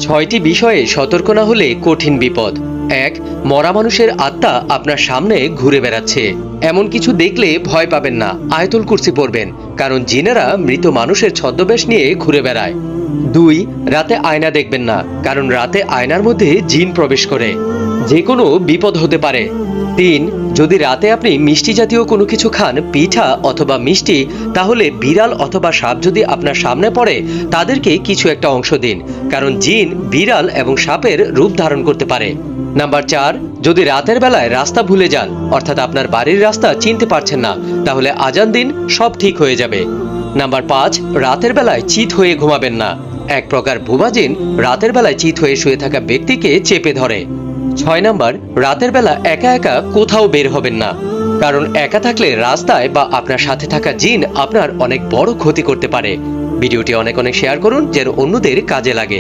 ছয়টি বিষয়ে সতর্ক না হলে কঠিন বিপদ। ১. মরা মানুষের আত্মা আপনার সামনে ঘুরে বেড়াচ্ছে। এমন কিছু দেখলে ভয় পাবেন না, আয়াতুল কুরসি পড়বেন, কারণ জিনেরা মৃত মানুষের ছদ্মবেশ নিয়ে ঘুরে বেড়ায়। ২. রাতে আয়না দেখবেন না, কারণ রাতে আয়নার মধ্যে জিন প্রবেশ করে, যে কোনো বিপদ হতে পারে। ৩. যদি রাতে আপনি মিষ্টি জাতীয় কোনো কিছু খান, পিঠা অথবা মিষ্টি, তাহলে বিড়াল অথবা সাপ যদি আপনার সামনে পড়ে তাদেরকে কিছু একটা অংশ দিন, কারণ জিন বিড়াল এবং সাপের রূপ ধারণ করতে পারে। নাম্বার ৪. যদি রাতের বেলায় রাস্তা ভুলে যান, অর্থাৎ আপনার বাড়ির রাস্তা চিনতে পারছেন না, তাহলে আজান দিন, সব ঠিক হয়ে যাবে। নাম্বার ৫. রাতের বেলায় চিত হয়ে ঘুমাবেন না। এক প্রকার ভুয়া জিন রাতের বেলায় চিত হয়ে শুয়ে থাকা ব্যক্তিকে চেপে ধরে। ৬ নাম্বার, রাতের বেলা একা একা কোথাও বের হবেন না, কারণ একা থাকলে রাস্তায় বা আপনার সাথে থাকা জিন আপনার অনেক বড় ক্ষতি করতে পারে। ভিডিওটি অনেক শেয়ার করুন যেন অন্যদের কাজে লাগে।